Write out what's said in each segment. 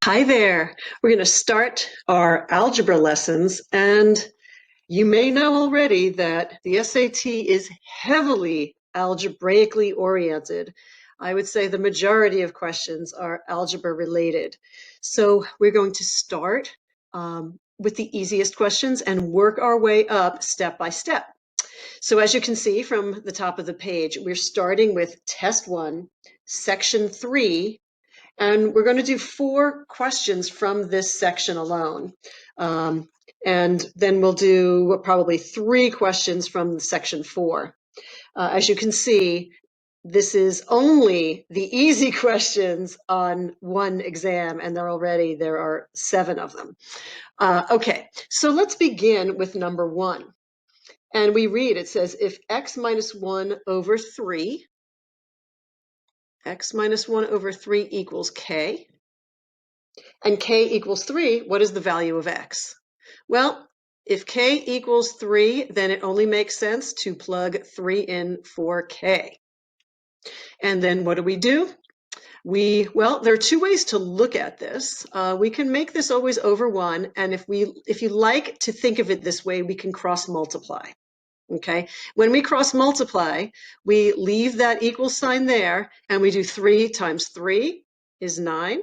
Hi there. We're going to start our algebra lessons, and you may know already that the SAT is heavily algebraically oriented. I would say the majority of questions are algebra related. So we're going to start with the easiest questions and work our way up step by step. So as you can see from the top of the page, we're starting with test 1, section 3, and we're going to do 4 questions from this section alone. And then we'll do probably 3 questions from section 4. As you can see, this is only the easy questions on one exam, and there are 7 of them. Okay, so let's begin with number 1. And we read, it says, if x minus 1 over 3, x minus 1 over 3 equals k, and k equals 3, what is the value of x? Well, if k equals 3, then it only makes sense to plug 3 in for k. And then what do? Well, there are 2 ways to look at this. We can make this always over 1, and if you like to think of it this way, we can cross multiply. Okay, when we cross multiply, we leave that equal sign there, and we do 3 times 3 is 9.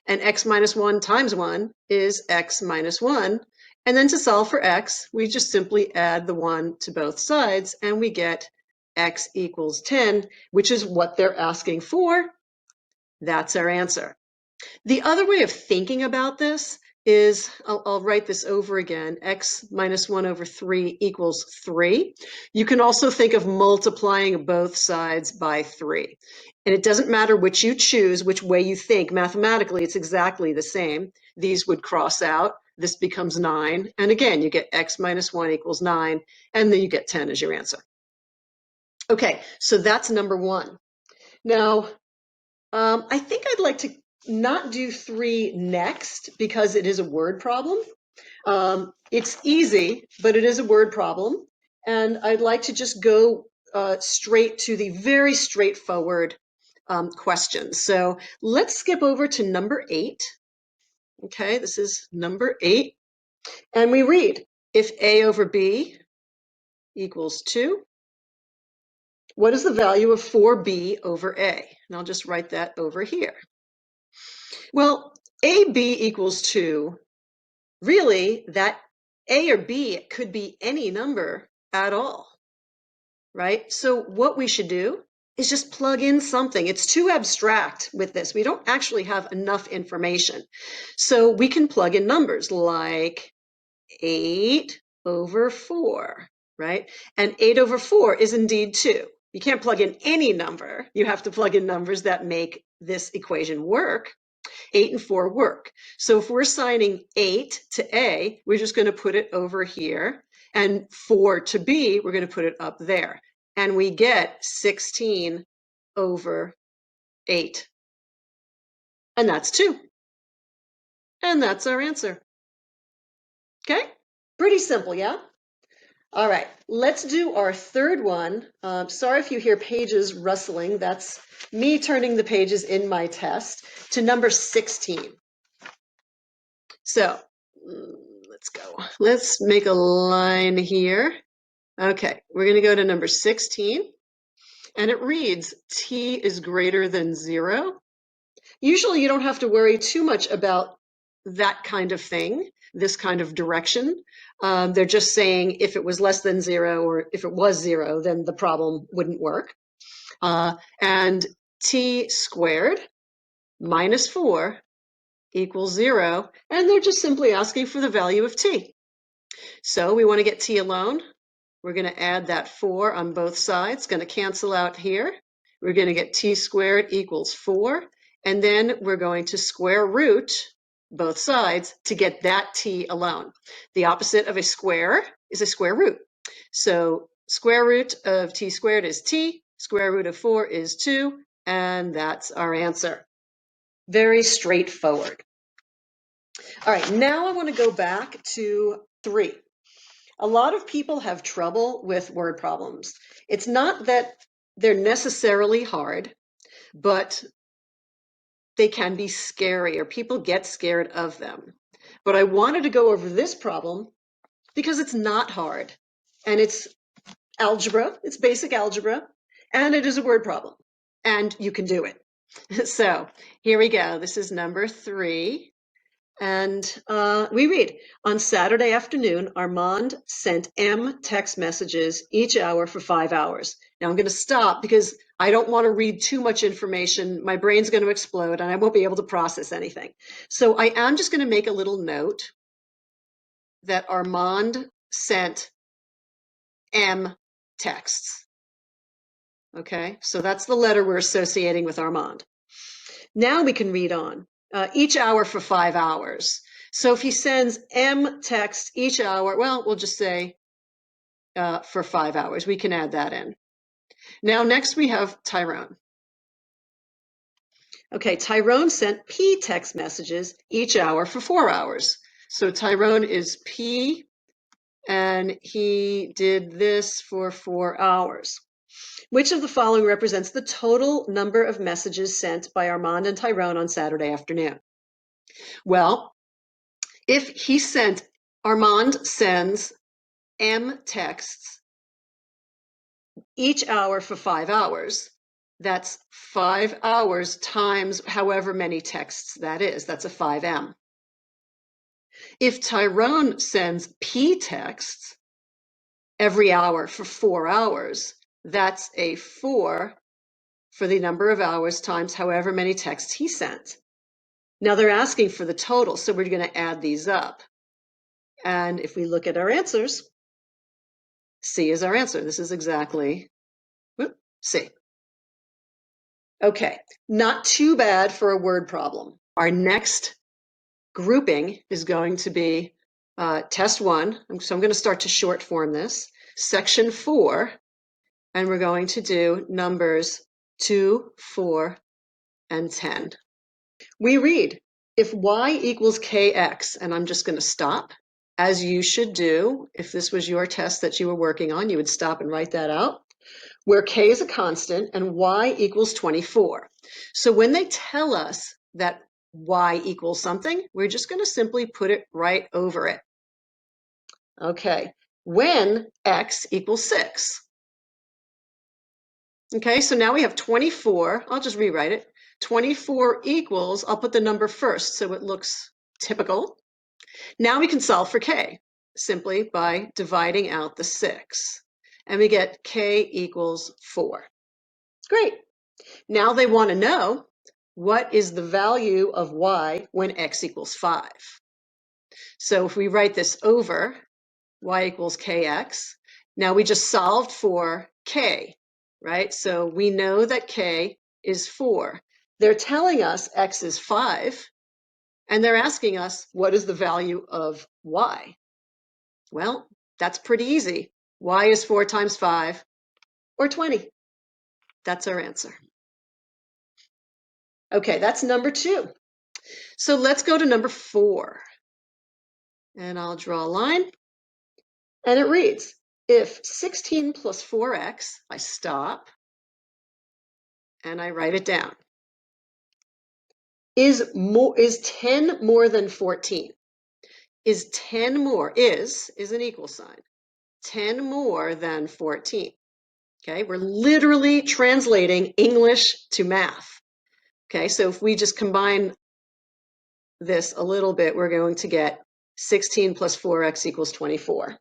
And x minus 1 times 1 is x minus 1. And then to solve for x, we just simply add the 1 to both sides, and we get x equals 10, which is what they're asking for. That's our answer. The other way of thinking about this is, I'll write this over again, x minus 1 over 3 equals 3. You can also think of multiplying both sides by 3. And it doesn't matter which you choose, which way you think. Mathematically, it's exactly the same. These would cross out. This becomes 9. And again, you get x minus 1 equals 9. And then you get 10 as your answer. Okay, so that's number 1. Now, I think I'd like to not do 3 next because it is a word problem. It's easy, but it is a word problem. And I'd like to just go straight to the very straightforward questions. So let's skip over to number 8. Okay, this is number 8. And we read, if A over B equals 2, what is the value of 4B over A? And I'll just write that over here. Well, AB equals 2, really, that A or B could be any number at all, right? So what we should do is just plug in something. It's too abstract with this. We don't actually have enough information. So we can plug in numbers like 8 over 4, right? And 8 over 4 is indeed 2. You can't plug in any number. You have to plug in numbers that make this equation work. 8 and 4 work. So if we're assigning 8 to A, we're just going to put it over here. And 4 to B, we're going to put it up there. And we get 16 over 8. And that's 2. And that's our answer. Okay? Pretty simple, yeah? All right, let's do our third one. Sorry if you hear pages rustling. That's me turning the pages in my test to number 16. So let's go. Let's make a line here. Okay, we're going to go to number 16. And it reads, t is greater than 0. Usually you don't have to worry too much about that kind of thing, this kind of direction. They're just saying if it was less than 0 or if it was 0, then the problem wouldn't work. And t squared minus 4 equals 0, and they're just simply asking for the value of t. So we want to get t alone. We're going to add that 4 on both sides, going to cancel out here. We're going to get t squared equals 4, and then we're going to square root both sides to get that t alone. The opposite of a square is a square root. So square root of t squared is t, square root of 4 is 2, and that's our answer. Very straightforward. All right, now I want to go back to 3. A lot of people have trouble with word problems. It's not that they're necessarily hard, but they can be scary, or people get scared of them. But I wanted to go over this problem because it's not hard, and it's algebra, it's basic algebra, and it is a word problem, and you can do it. So here we go. This is number 3. And we read, on Saturday afternoon, Armand sent M text messages each hour for 5 hours. Now I'm going to stop because I don't want to read too much information. My brain's going to explode and I won't be able to process anything. So I am just going to make a little note that Armand sent M texts. Okay, so that's the letter we're associating with Armand. Now we can read on. Each hour for 5 hours. So if he sends M text each hour, well, we'll just say for 5 hours. We can add that in. Now, next we have Tyrone. Okay, Tyrone sent P text messages each hour for 4 hours. So Tyrone is P, and he did this for 4 hours. Which of the following represents the total number of messages sent by Armand and Tyrone on Saturday afternoon? Well, if he sent, Armand sends M texts each hour for 5 hours, that's 5 hours times however many texts that is. That's a 5M. If Tyrone sends P texts every hour for 4 hours, that's a 4 for the number of hours times however many texts he sent. Now they're asking for the total, so we're going to add these up. And if we look at our answers, C is our answer. This is exactly C. Okay, not too bad for a word problem. Our next grouping is going to be test 1. So I'm going to start to short form this. Section 4, and we're going to do numbers 2, 4, and 10. We read, if y equals kx, and I'm just going to stop, as you should do. If this was your test that you were working on, you would stop and write that out, where k is a constant and y equals 24. So when they tell us that y equals something, we're just going to simply put it right over it. Okay, when x equals 6. Okay, so now we have 24. I'll just rewrite it. 24 equals, I'll put the number first so it looks typical. Now we can solve for k simply by dividing out the 6. And we get k equals 4. Great. Now they want to know, what is the value of y when x equals 5? So if we write this over, y equals kx, now we just solved for k, right? So we know that k is 4. They're telling us x is 5, and they're asking us, what is the value of y? Well, that's pretty easy. Y is 4 times 5, or 20. That's our answer. Okay, that's number 2. So let's go to number 4. And I'll draw a line. And it reads, if 16 plus 4x, I stop and I write it down, is 10 more than 14? Is 10 more, is an equal sign. 10 more than 14. Okay, we're literally translating English to math. Okay, so if we just combine this a little bit, we're going to get 16 plus 4x equals 24.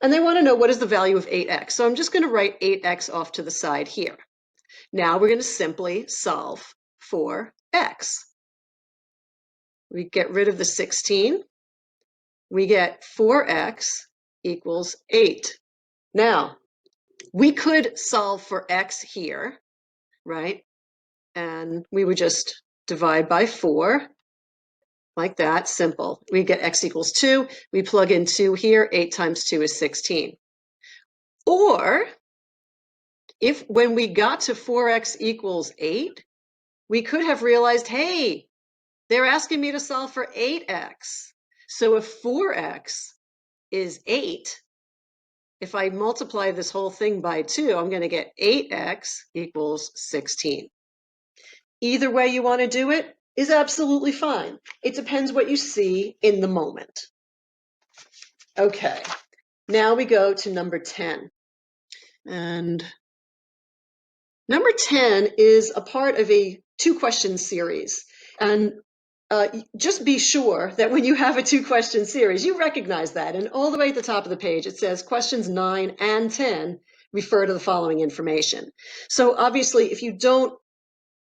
And they want to know, what is the value of 8x? So I'm just going to write 8x off to the side here. Now we're going to simply solve for x. We get rid of the 16. We get 4x equals 8. Now, we could solve for x here, right? And we would just divide by 4, like that, simple. We get x equals 2. We plug in 2 here. 8 times 2 is 16. Or, if when we got to 4x equals 8, we could have realized, hey, they're asking me to solve for 8x. So if 4x is 8, if I multiply this whole thing by 2, I'm going to get 8x equals 16. Either way you want to do it is absolutely fine. It depends what you see in the moment. Okay, now we go to number 10. And number 10 is a part of a two-question series. And just be sure that when you have a two-question series, you recognize that. And all the way at the top of the page, it says questions 9 and 10 refer to the following information. So obviously, if you don't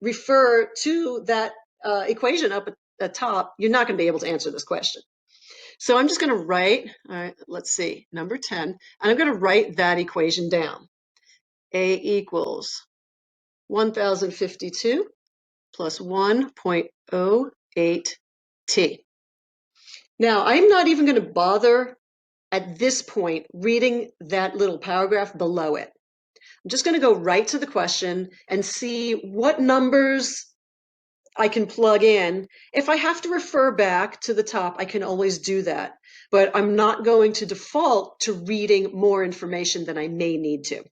refer to that equation up at the top, you're not going to be able to answer this question. So I'm just going to write, all right, let's see, number 10, and I'm going to write that equation down. A equals 1052 plus 1.08t. Now, I'm not even going to bother at this point reading that little paragraph below it. I'm just going to go right to the question and see what numbers I can plug in. If I have to refer back to the top, I can always do that. But I'm not going to default to reading more information than I may need to.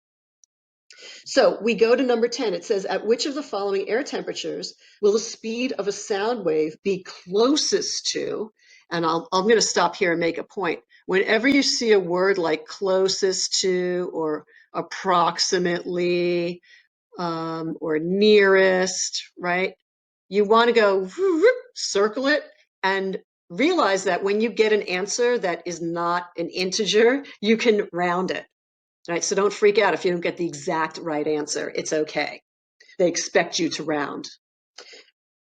So we go to number 10. It says, at which of the following air temperatures will the speed of a sound wave be closest to? And I'm going to stop here and make a point. Whenever you see a word like closest to or approximately or nearest, right? You want to go circle it and realize that when you get an answer that is not an integer, you can round it. Right? So don't freak out if you don't get the exact right answer. It's okay. They expect you to round.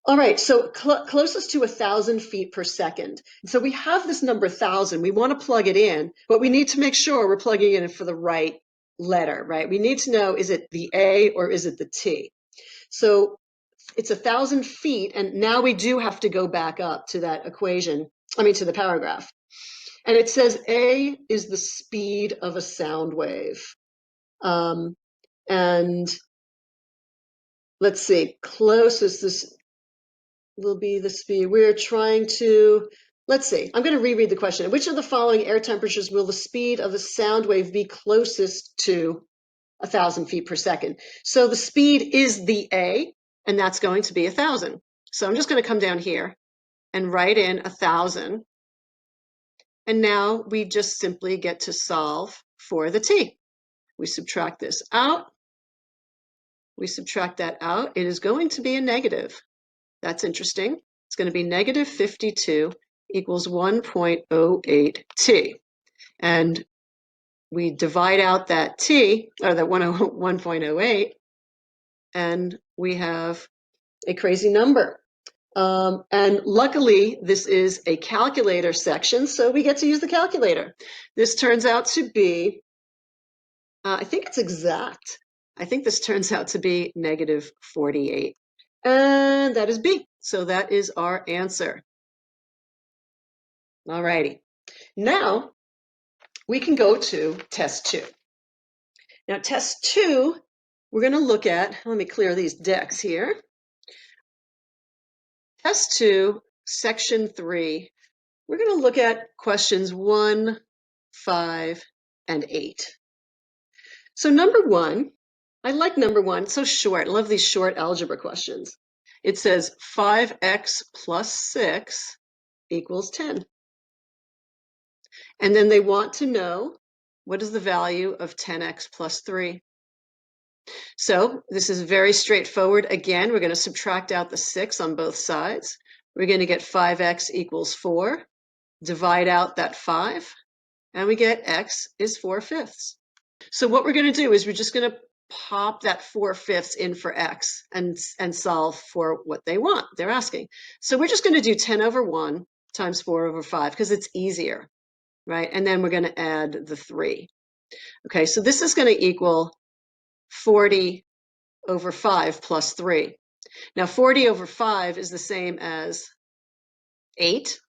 All right, so closest to 1,000 feet per second. So we have this number 1,000. We want to plug it in, but we need to make sure we're plugging it in for the right letter, right? We need to know, is it the A or is it the T? So it's 1,000 feet, and now we do have to go back up to that equation, to the paragraph. And it says A is the speed of a sound wave. And let's see, closest, this will be the speed. We're trying to, let's see, I'm going to reread the question. Which of the following air temperatures will the speed of the sound wave be closest to 1,000 feet per second? So the speed is the A, and that's going to be 1,000. So I'm just going to come down here and write in 1,000. And now we just simply get to solve for the T. We subtract this out. We subtract that out. It is going to be a negative. That's interesting. It's going to be negative 52 equals 1.08 t. And we divide out that t, or that 1.08, and we have a crazy number. And luckily, this is a calculator section, so we get to use the calculator. This turns out to be, I think it's exact. I think this turns out to be negative 48. And that is B. So that is our answer. All righty. Now we can go to test 2. Now test 2, we're going to look at, let me clear these decks here. Test 2, section 3, we're going to look at questions 1, 5, and 8. So number 1, I like number 1, it's so short. I love these short algebra questions. It says 5x plus 6 equals 10. And then they want to know, what is the value of 10x plus 3? So this is very straightforward. Again, we're going to subtract out the 6 on both sides. We're going to get 5x equals 4. Divide out that 5, and we get x is 4/5. So what we're going to do is we're just going to pop that 4/5 in for x and solve for what they want. They're asking. So we're just going to do 10 over 1 times 4 over 5 because it's easier, right? And then we're going to add the 3. Okay, so this is going to equal 40 over 5 plus 3. Now 40 over 5 is the same as 8.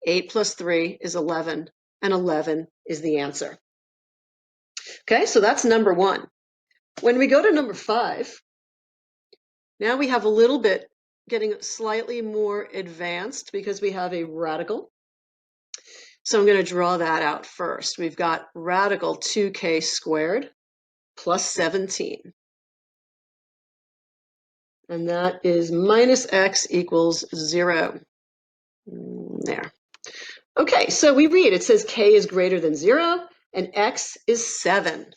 8 plus 3 is 11, and 11 is the answer. Okay, so that's number 1. When we go to number 5, now we have a little bit getting slightly more advanced because we have a radical. So I'm going to draw that out first. We've got radical 2k squared plus 17. And that is minus x equals 0. There. Okay, so we read, it says k is greater than 0 and x is 7.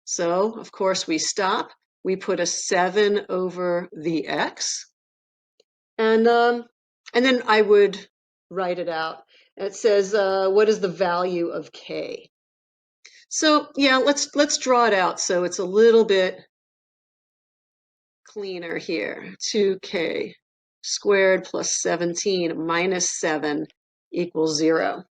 So, of course, we stop. We put a 7 over the x. And then I would write it out. It says, what is the value of k? So, yeah, let's draw it out so it's a little bit cleaner here. 2k squared plus 17 minus 7 equals 0.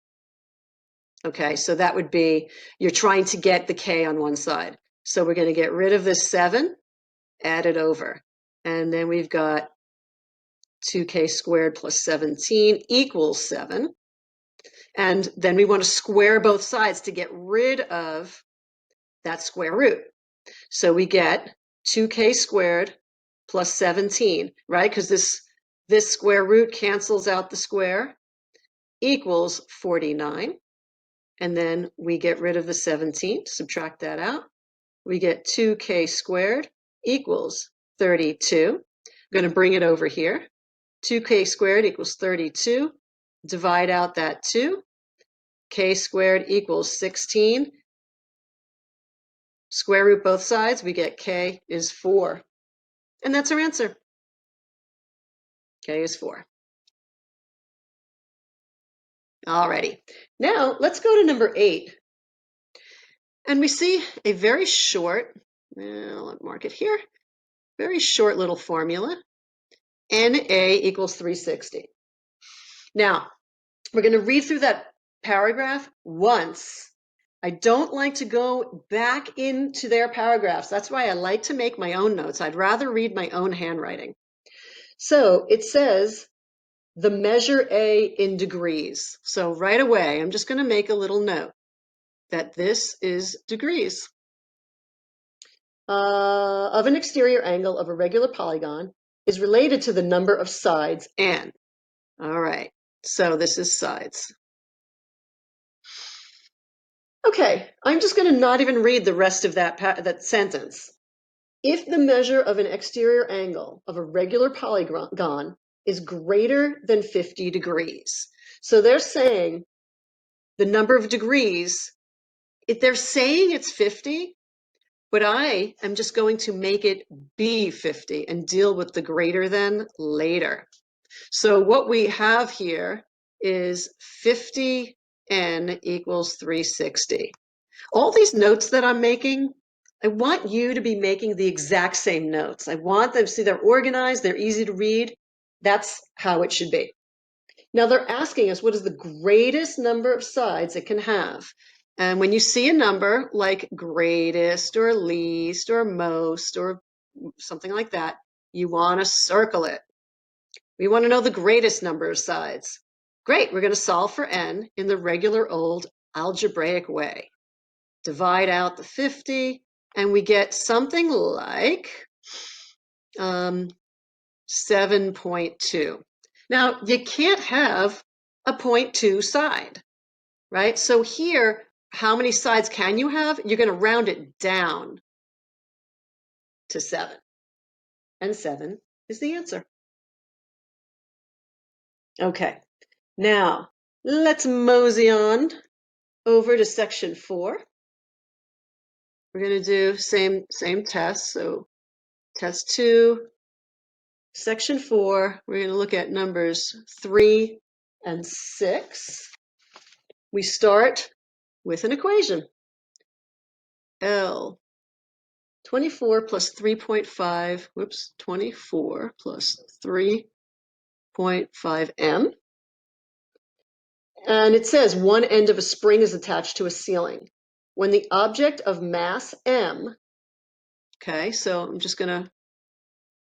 Okay, so that would be, you're trying to get the k on one side. So we're going to get rid of this 7, add it over. And then we've got 2k squared plus 17 equals 7. And then we want to square both sides to get rid of that square root. So we get 2k squared plus 17, right? Because this square root cancels out the square, equals 49. And then we get rid of the 17, subtract that out. We get 2k squared equals 32. I'm going to bring it over here. 2k squared equals 32. Divide out that 2. K squared equals 16. Square root both sides, we get k is 4. And that's our answer. K is 4. Alrighty. Now, let's go to number 8. And we see a very short, let's mark it here, very short little formula. NA equals 360. Now, we're going to read through that paragraph once. I don't like to go back into their paragraphs. That's why I like to make my own notes. I'd rather read my own handwriting. So it says the measure A in degrees. So right away, I'm just going to make a little note that this is degrees of an exterior angle of a regular polygon is related to the number of sides n. All right, so this is sides. Okay, I'm just going to not even read the rest of that sentence. If the measure of an exterior angle of a regular polygon is greater than 50 degrees. So they're saying the number of degrees, if they're saying it's 50, but I am just going to make it be 50 and deal with the greater than later. So what we have here is 50n equals 360. All these notes that I'm making, I want you to be making the exact same notes. I want them to see they're organized, they're easy to read. That's how it should be. Now they're asking us what is the greatest number of sides it can have. And when you see a number like greatest or least or most or something like that, you want to circle it. We want to know the greatest number of sides. Great, we're going to solve for n in the regular old algebraic way. Divide out the 50, and we get something like 7.2. Now, you can't have a 0.2 side, right? So here, how many sides can you have? You're going to round it down to 7. And 7 is the answer. Okay, now let's mosey on over to section 4. We're going to do same test. So test 2, section 4, we're going to look at numbers 3 and 6. We start with an equation. L 24 plus 3.5, whoops, 24 plus 3.5m. And it says one end of a spring is attached to a ceiling. When the object of mass m, okay, so I'm just going to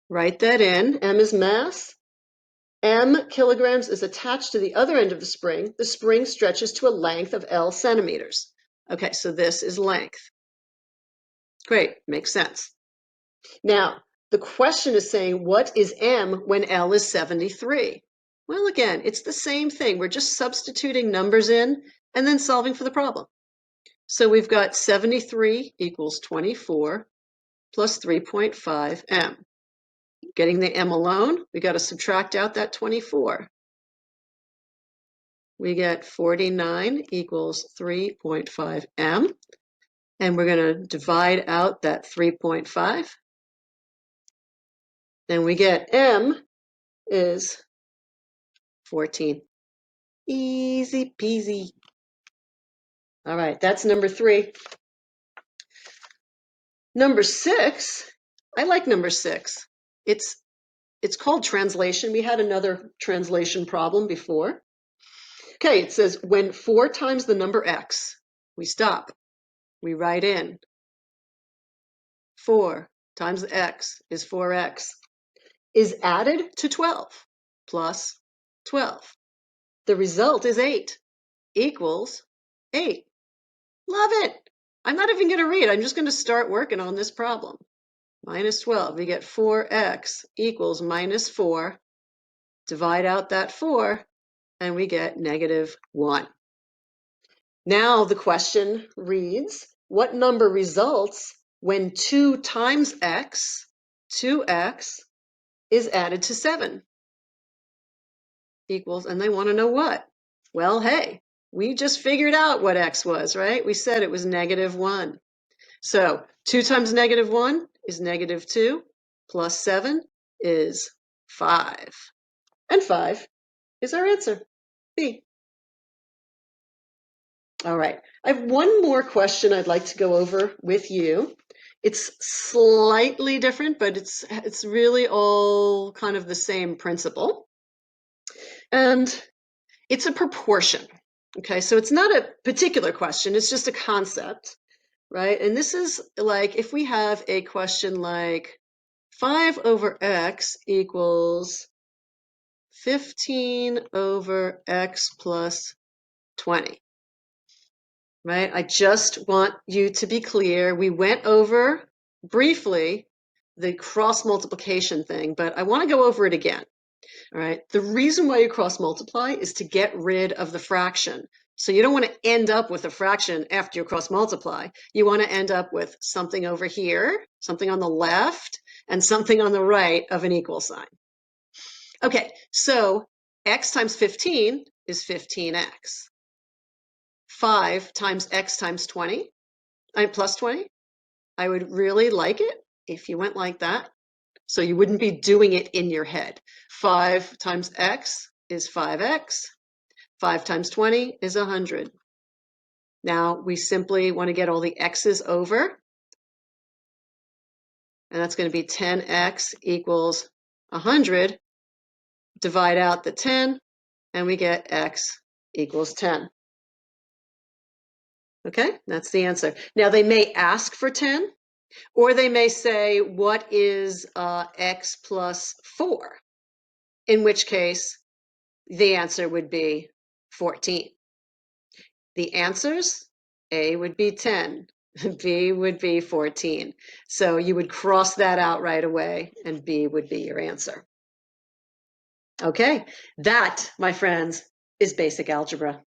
write that in. M is mass. M kilograms is attached to the other end of the spring. The spring stretches to a length of L centimeters. Okay, so this is length. Great, makes sense. Now, the question is saying, what is M when L is 73? Well, again, it's the same thing. We're just substituting numbers in and then solving for the problem. So we've got 73 equals 24 plus 3.5 M. getting the m alone, we got to subtract out that 24. We get 49 equals 3.5 m. And we're going to divide out that 3.5. And we get m is 14. Easy peasy. All right, that's number 3. Number 6, I like number 6. It's called translation. We had another translation problem before. Okay, it says when 4 times the number x, we stop. We write in 4 times x is 4x, is added to 12 plus 12. The result is 8 equals 8. Love it. I'm not even going to read. I'm just going to start working on this problem. Minus 12, we get 4x equals minus 4. Divide out that 4, and we get negative 1. Now the question reads, what number results when 2 times x, 2x, is added to 7? Equals, and they want to know what? Well, hey, we just figured out what x was, right? We said it was negative 1. So 2 times negative 1 is negative 2, plus 7 is 5. And 5 is our answer, B. All right, I have one more question I'd like to go over with you. It's slightly different, but it's really all kind of the same principle. And it's a proportion. Okay, so it's not a particular question, it's just a concept, right? And this is like if we have a question like 5 over x equals 15 over x plus 20, right? I just want you to be clear. We went over briefly the cross multiplication thing, but I want to go over it again. All right. The reason why you cross multiply is to get rid of the fraction. So you don't want to end up with a fraction after you cross multiply. You want to end up with something over here, something on the left, and something on the right of an equal sign. Okay, so x times 15 is 15x. 5 times x times 20, plus 20. I would really like it if you went like that. So you wouldn't be doing it in your head. 5 times x is 5x. 5 times 20 is 100. Now we simply want to get all the x's over. And that's going to be 10x equals 100. Divide out the 10, and we get x equals 10. Okay, that's the answer. Now they may ask for 10, or they may say, what is x plus 4? In which case, the answer would be 14. The answers, A would be 10, B would be 14. So you would cross that out right away, and B would be your answer. Okay, that, my friends, is basic algebra.